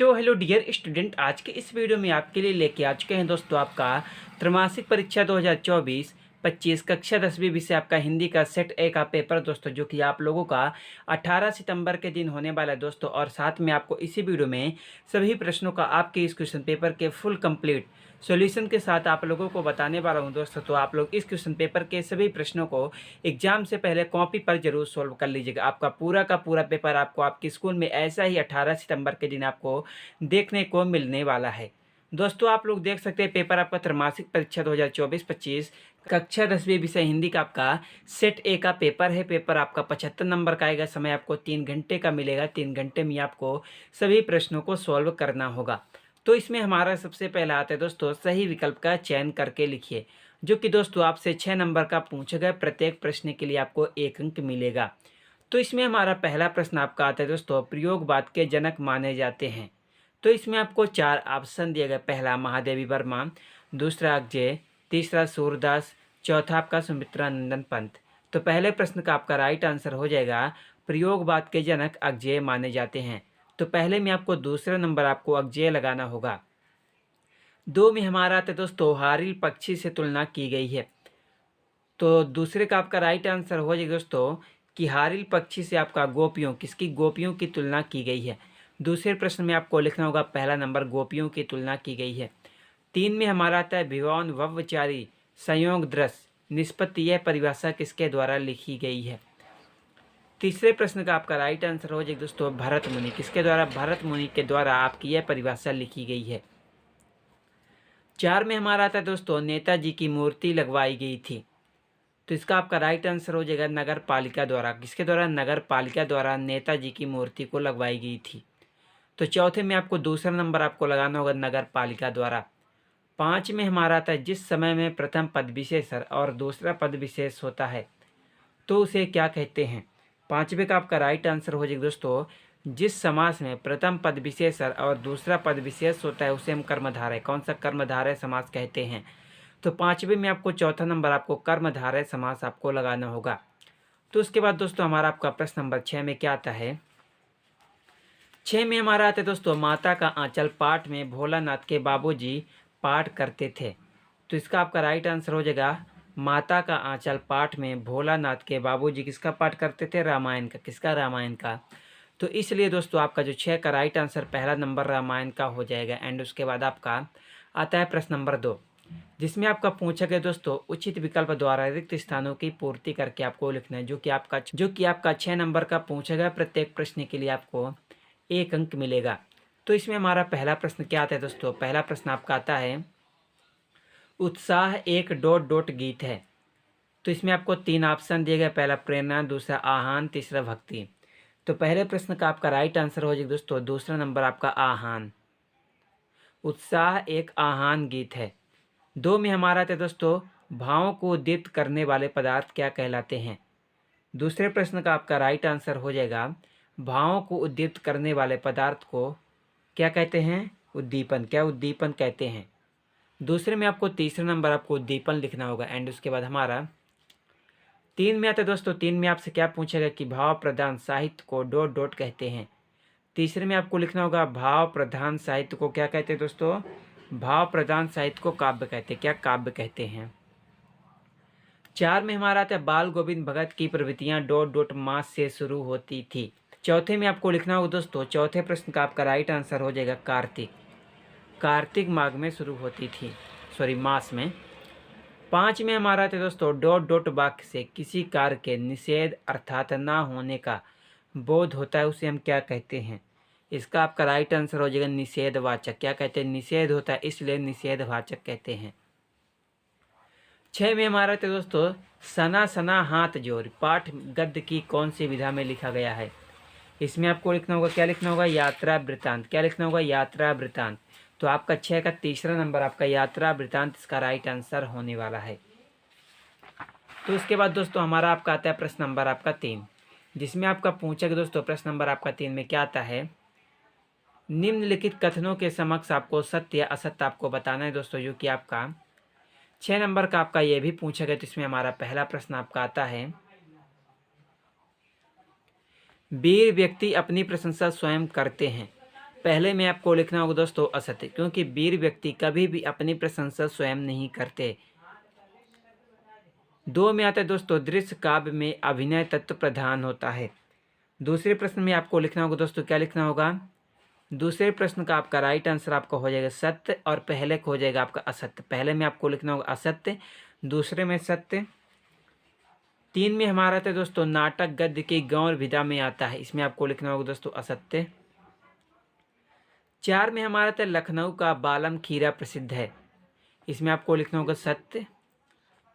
तो hello dear student, आज के इस वीडियो में आपके लिए लेके आ चुके हैं दोस्तों आपका त्रैमासिक परीक्षा 2024-25 कक्षा 10वीं विषय आपका हिंदी का सेट ए का पेपर दोस्तों, जो कि आप लोगों का 18 सितंबर के दिन होने वाला है दोस्तों। और साथ में आपको इसी वीडियो में सभी प्रश्नों का आपके इस क्वेश्चन पेपर के फुल कंप्लीट सॉल्यूशन के साथ आप लोगों को बताने वाला हूं दोस्तों। तो आप लोग इस क्वेश्चन पेपर के सभी प्रश्नों को एग्जाम से पहले कॉपी पर जरूर सॉल्व कर लीजिएगा। आपका पूरा का पूरा पेपर आपको आपके स्कूल में ऐसा ही 18 सितंबर के दिन आपको देखने को मिलने वाला है दोस्तों। आप लोग देख सकते हैं पेपर आपका त्रैमासिक परीक्षा 2024-25 कक्षा 10वीं विषय हिंदी का आपका सेट ए का पेपर है। पेपर आपका 75 नंबर का आएगा। समय आपको 3 घंटे का मिलेगा। 3 घंटे में आपको सभी प्रश्नों को सॉल्व करना होगा। तो इसमें हमारा सबसे पहला आता है दोस्तों, सही विकल्प का चयन करके लिखिए, जो कि दोस्तों आपसे 6 नंबर का पूछा गया। प्रत्येक प्रश्न के लिए आपको 1 अंक मिलेगा। तो इसमें हमारा पहला प्रश्न आपका आता है दोस्तों, प्रयोगवाद के जनक माने जाते हैं। तो इसमें आपको 4 ऑप्शन दिए गए। पहला महादेवी वर्मा, दूसरा अक्षय, तीसरा सूरदास, चौथा आपका सुमित्रानंदन पंत। तो पहले प्रश्न का आपका राइट आंसर हो जाएगा प्रयोगवाद के जनक अक्षय माने जाते हैं। तो पहले में आपको दूसरा नंबर आपको अक्षय लगाना होगा। 2 में हमारा आता है दोस्तों, हारिल पक्षी से तुलना की गई है। तो दूसरे का आपका राइट आंसर हो जाएगा दोस्तों कि हारिल पक्षी से आपका गोपियों, किसकी गोपियों की तुलना की गई है। दूसरे प्रश्न में आपको लिखना होगा पहला नंबर, गोपियों की तुलना की गई है। 3 में हमारा आता है विवान व्यभिचारी संयोग दृश्य निष्पत्ति, यह परिभाषा किसके द्वारा लिखी गई है। तीसरे प्रश्न का आपका राइट आंसर हो जाएगा दोस्तों भरत मुनि, किसके द्वारा, भरत मुनि के द्वारा आपकी यह परिभाषा लिखी गई है। 4 में हमारा आता है दोस्तों नेताजी की मूर्ति लगवाई गई थी। तो इसका आपका राइट आंसर हो जाएगा नगर पालिका द्वारा, किसके द्वारा, नगर पालिका द्वारा नेताजी की मूर्ति को लगवाई गई थी। तो चौथे में आपको दूसरा नंबर आपको लगाना होगा नगर पालिका द्वारा। 5 में हमारा आता है जिस समय में प्रथम पद विशेषण और दूसरा पद विशेष होता है तो उसे क्या कहते हैं। 5वें का आपका राइट आंसर हो जाएगा दोस्तों, जिस समास में प्रथम पद विशेषण और दूसरा पद विशेष होता है उसे हम कर्मधारय, कौन सा, कर्मधारय समास कहते हैं। तो 5वें में आपको चौथा नंबर आपको कर्मधारय समास आपको लगाना होगा। तो उसके बाद दोस्तों हमारा आपका प्रश्न नंबर 6 में क्या आता है। 6 में हमारा आता है दोस्तों माता का आंचल पाठ में भोलानाथ के बाबूजी पाठ करते थे। तो इसका आपका राइट आंसर हो जाएगा माता का आंचल पाठ में भोलानाथ के बाबूजी किसका पाठ करते थे, रामायण का, किसका, रामायण का। तो इसलिए दोस्तों आपका जो 6 का राइट आंसर पहला नंबर रामायण का हो जाएगा। एंड उसके बाद आपका आता है प्रश्न नंबर 2, जिसमें आपका पूछा गया दोस्तों उचित विकल्प द्वारा रिक्त स्थानों की पूर्ति करके आपको लिखना है, जो कि आपका 6 नंबर का पूछा गया। प्रत्येक प्रश्न के लिए आपको 1 अंक मिलेगा। तो इसमें हमारा पहला प्रश्न क्या आता है दोस्तों, पहला प्रश्न आपका आता है उत्साह एक डॉट डॉट गीत है। तो इसमें आपको 3 ऑप्शन दिए गए। पहला प्रेरणा, दूसरा आह्वान, तीसरा भक्ति। तो पहले प्रश्न का आपका राइट आंसर हो जाएगा दोस्तों दूसरा नंबर आपका आह्वान। उत्साह एक आह्वान गीत है। 2 में हमारा आता है दोस्तों भावों को उद्दीप्त करने वाले पदार्थ क्या कहलाते हैं। दूसरे प्रश्न का आपका राइट आंसर हो जाएगा भावों को उद्दीप्त करने वाले पदार्थ को क्या कहते हैं, उद्दीपन, क्या उद्दीपन कहते हैं। दूसरे में आपको तीसरा नंबर आपको उद्दीपन लिखना होगा। एंड उसके बाद हमारा 3 में आता है दोस्तों, 3 में आपसे क्या पूछेगा कि भाव प्रधान साहित्य को डॉट डॉट कहते हैं। तीसरे में आपको लिखना होगा भाव प्रधान साहित्य को क्या कहते हैं दोस्तों, भाव प्रधान साहित्य को काव्य कहते हैं, क्या काव्य कहते हैं। 4 में हमारा आता है बाल गोविंद भगत की प्रवृत्तियां डॉट डॉट मास से शुरू होती थी। चौथे में आपको लिखना होगा दोस्तों, चौथे प्रश्न का आपका राइट आंसर हो जाएगा कार्तिक, कार्तिक माह में शुरू होती थी, सॉरी मास में। 5 में हमारा था दोस्तों डॉट डॉट वाक्य से किसी कार्य के निषेध अर्थात ना होने का बोध होता है उसे हम क्या कहते हैं। इसका आपका राइट आंसर हो जाएगा निषेधवाचक, क्या कहते हैं, निषेध होता है इसलिए निषेधवाचक कहते हैं। 6 में हमारा था दोस्तों सना सना हाथ जोड़ पाठ गद्य की कौन सी विधा में लिखा गया है। इसमें आपको लिखना होगा, क्या लिखना होगा, यात्रा वृत्तांत, क्या लिखना होगा, यात्रा वृत्तांत। तो आपका 6 का तीसरा नंबर आपका यात्रा वृत्तांत इसका राइट आंसर होने वाला है। तो उसके बाद दोस्तों हमारा आपका आता है प्रश्न नंबर आपका 3, जिसमें आपका पूछेगा दोस्तों प्रश्न नंबर आपका 3 में क्या आता है, निम्नलिखित कथनों के समक्ष आपको सत्य या असत्य आपको बताना है दोस्तों, जो कि आपका 6 नंबर का आपका ये भी पूछेगा। तो इसमें हमारा पहला प्रश्न आपका आता है वीर व्यक्ति अपनी प्रशंसा स्वयं करते हैं। पहले में आपको लिखना होगा दोस्तों असत्य, क्योंकि वीर व्यक्ति कभी भी अपनी प्रशंसा स्वयं नहीं करते। 2 में आता है दोस्तों दृश्य काव्य में अभिनय तत्व प्रधान होता है। दूसरे प्रश्न में आपको लिखना होगा दोस्तों, क्या लिखना होगा? दूसरे प्रश्न का आपका राइट आंसर आपका हो जाएगा सत्य और पहले का हो जाएगा आपका असत्य। पहले में आपको लिखना होगा असत्य, दूसरे में सत्य। 3 में हमारा था दोस्तों नाटक गद्य की गौर विधा में आता है, इसमें आपको लिखना होगा दोस्तों असत्य। 4 में हमारा था लखनऊ का बालम खीरा प्रसिद्ध है, इसमें आपको लिखना होगा सत्य।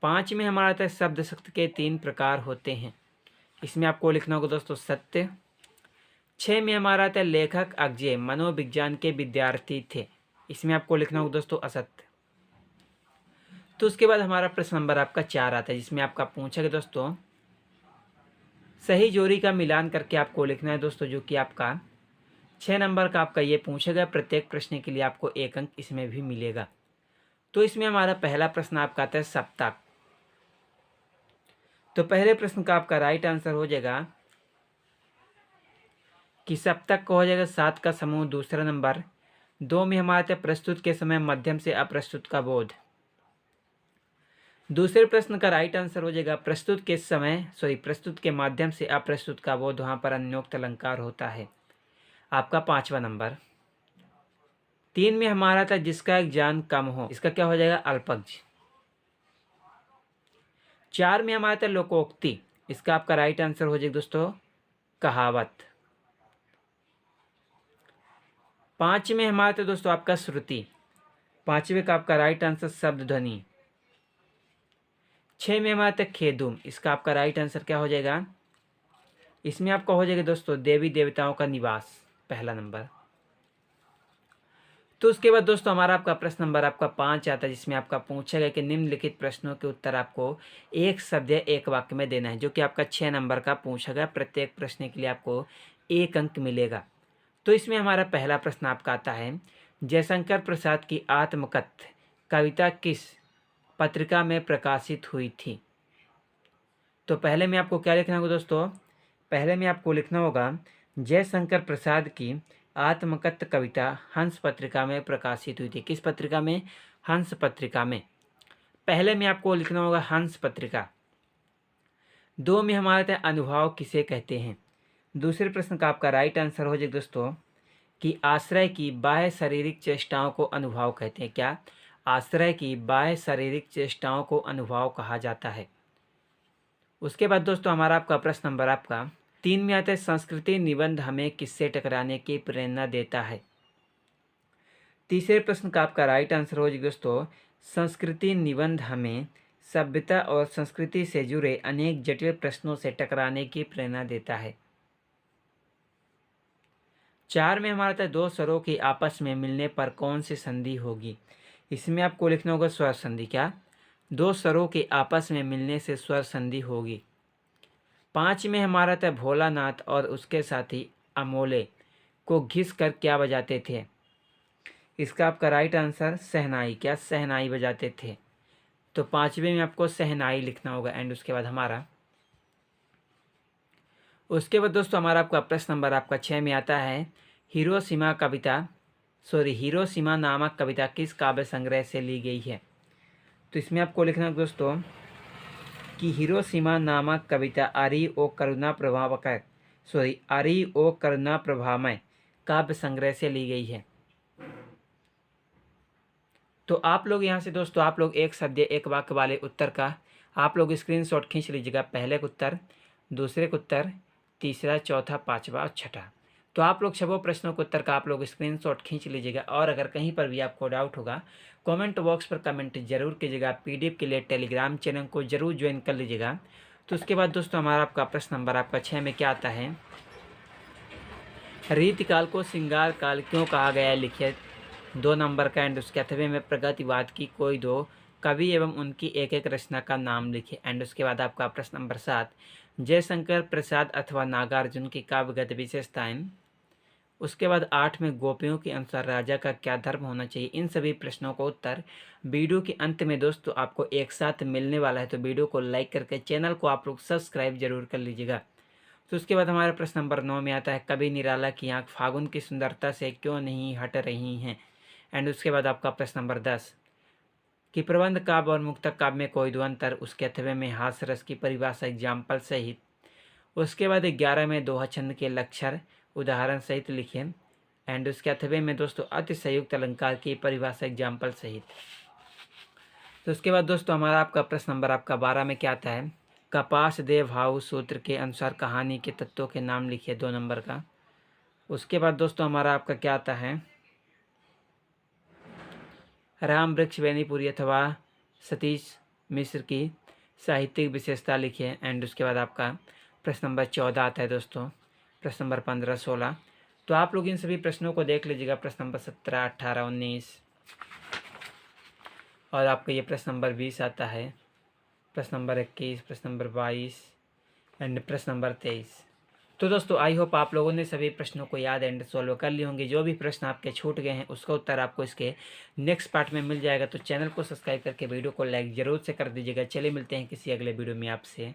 5 में हमारा था शब्द शक्ति के 3 प्रकार होते हैं, इसमें आपको लिखना होगा दोस्तों सत्य। 6 में हमारा था लेखक अज्ञे मनोविज्ञान के विद्यार्थी थे, इसमें आपको लिखना होगा दोस्तों असत्य। तो उसके बाद हमारा प्रश्न नंबर आपका 4 आता है, जिसमें आपका पूछा गया दोस्तों सही जोड़ी का मिलान करके आपको लिखना है दोस्तों, जो कि आपका 6 नंबर का आपका ये पूछा गया। प्रत्येक प्रश्न के लिए आपको 1 अंक इसमें भी मिलेगा। तो इसमें हमारा पहला प्रश्न आपका आता है सप्ताह। तो पहले प्रश्न का आपका राइट आंसर हो जाएगा कि सप्तक का हो जाएगा 7 का समूह। दूसरा नंबर 2 में हमारा था प्रस्तुत के समय मध्यम से अप्रस्तुत का बोध। दूसरे प्रश्न का राइट आंसर हो जाएगा प्रस्तुत के माध्यम से अप्रस्तुत का बोध, वहां पर अन्योक्त अलंकार होता है, आपका 5वां नंबर। 3 में हमारा था जिसका एक ज्ञान कम हो, इसका क्या हो जाएगा अल्पज्ञ। 4 में हमारा था लोकोक्ति, इसका आपका राइट आंसर हो जाएगा दोस्तों कहावत। 5 में हमारा था दोस्तों आपका श्रुति, 5वें का आपका राइट आंसर शब्द ध्वनि। 6 में हमारा था खेदुम, इसका आपका राइट आंसर क्या हो जाएगा? इसमें आपका हो जाएगा दोस्तों देवी देवताओं का निवास, पहला नंबर। तो उसके बाद दोस्तों हमारा आपका प्रश्न नंबर आपका 5 आता है, जिसमें आपका पूछा गया कि निम्नलिखित प्रश्नों के उत्तर आपको एक शब्द या एक वाक्य में देना है, जो कि आपका 6 नंबर का पूछा गया। प्रत्येक प्रश्न के लिए आपको 1 अंक मिलेगा। तो इसमें हमारा पहला प्रश्न आपका आता है जयशंकर प्रसाद की आत्मकथ्य कविता किस पत्रिका में प्रकाशित हुई थी? तो पहले में आपको क्या लिखना होगा दोस्तों? पहले में आपको लिखना होगा जयशंकर प्रसाद की आत्मकथ्य कविता हंस पत्रिका में प्रकाशित हुई थी। किस पत्रिका में? हंस पत्रिका में। पहले में आपको लिखना होगा हंस पत्रिका। 2 में हमारा था अनुभव किसे कहते हैं। दूसरे प्रश्न का आपका राइट आंसर हो जाएगा दोस्तों कि आश्रय की बाह्य शारीरिक चेष्टाओं को अनुभव कहते हैं। क्या? आश्रय की बाह्य शारीरिक चेष्टाओं को अनुभव कहा जाता है। उसके बाद दोस्तों हमारा आपका प्रश्न नंबर आपका 3 में आता है संस्कृति निबंध हमें किससे टकराने की प्रेरणा देता है। तीसरे प्रश्न का आपका राइट आंसर हो जाएगा दोस्तों संस्कृति निबंध हमें सभ्यता और संस्कृति से जुड़े अनेक जटिल प्रश्नों से टकराने की प्रेरणा देता है। 4 में हमारा था 2 स्वरों की आपस में मिलने पर कौन सी संधि होगी। इसमें आपको लिखना होगा स्वर संधि। क्या? 2 स्वरों के आपस में मिलने से स्वर संधि होगी। 5 में हमारा था भोलानाथ और उसके साथी अमोले को घिस कर क्या बजाते थे। इसका आपका राइट आंसर शहनाई। क्या? शहनाई बजाते थे। तो 5वें में आपको शहनाई लिखना होगा। एंड उसके बाद दोस्तों हमारा आपका प्रश्न नंबर आपका 6 में आता है हिरोशिमा नामक कविता किस काव्य संग्रह से ली गई है। तो इसमें आपको लिखना है दोस्तों कि हिरोशिमा नामक कविता आरी ओ करुणा प्रभामय काव्य संग्रह से ली गई है। तो आप लोग यहाँ से दोस्तों आप लोग एक शब्द एक वाक्य वाले उत्तर का आप लोग स्क्रीनशॉट खींच लीजिएगा। पहले का उत्तर, दूसरे का उत्तर, तीसरा, चौथा, 5वां और 6ठा। तो आप लोग सबों प्रश्नों के उत्तर का आप लोग स्क्रीनशॉट खींच लीजिएगा। और अगर कहीं पर भी आपको डाउट होगा कमेंट बॉक्स पर कमेंट जरूर कीजिएगा। पीडीएफ के लिए टेलीग्राम चैनल को जरूर ज्वाइन कर लीजिएगा। तो उसके बाद दोस्तों हमारा आपका प्रश्न नंबर आपका 6 में क्या आता है रीतिकाल को श्रृंगार काल क्यों कहा गया है। लिखिए 2 नंबर का। एंड उसके 8वें में प्रगतिवाद की कोई 2 कवि एवं उनकी एक एक रचना का नाम लिखिए। एंड उसके बाद आपका प्रश्न नंबर 7 जयशंकर प्रसाद अथवा नागार्जुन की काव्यगत विशेषताएं। उसके बाद 8 में गोपियों के अनुसार राजा का क्या धर्म होना चाहिए। इन सभी प्रश्नों का उत्तर वीडियो के अंत में दोस्तों आपको एक साथ मिलने वाला है। तो वीडियो को लाइक करके चैनल को आप लोग सब्सक्राइब जरूर कर लीजिएगा। तो उसके बाद हमारा प्रश्न नंबर 9 में आता है, कवि निराला की आँख फागुन की सुंदरता से क्यों नहीं हट रही हैं। एंड उसके बाद आपका प्रश्न नंबर 10 कि प्रबंध काव्य और मुक्तक काव्य में कोई दो अंतर, उसके अथवे में हास्य रस की परिभाषा एग्जाम्पल सहित। उसके बाद 11 में दोहा छंद के लक्षण उदाहरण सहित लिखें। एंड उसके अथवे में दोस्तों अति संयुक्त अलंकार की परिभाषा एग्जाम्पल सहित। तो उसके बाद दोस्तों हमारा आपका प्रश्न नंबर आपका 12 में क्या आता है, कपास देव भाव सूत्र के अनुसार कहानी के तत्वों के नाम लिखिए 2 नंबर का। उसके बाद दोस्तों हमारा आपका क्या आता है, राम वृक्ष बेनीपुरी अथवा सतीश मिश्र की साहित्यिक विशेषता लिखिए। एंड उसके बाद आपका प्रश्न नंबर 14 आता है दोस्तों, प्रश्न नंबर 15, 16। तो आप लोग इन सभी प्रश्नों को देख लीजिएगा, प्रश्न नंबर 17, 18, 19 और आपका ये प्रश्न नंबर 20 आता है, प्रश्न नंबर 21, प्रश्न नंबर 22 एंड प्रश्न नंबर 23। तो दोस्तों आई होप आप लोगों ने सभी प्रश्नों को याद एंड सॉल्व कर लिए होंगे। जो भी प्रश्न आपके छूट गए हैं उसका उत्तर आपको इसके नेक्स्ट पार्ट में मिल जाएगा। तो चैनल को सब्सक्राइब करके वीडियो को लाइक जरूर से कर दीजिएगा। चलिए मिलते हैं किसी अगले वीडियो में आपसे।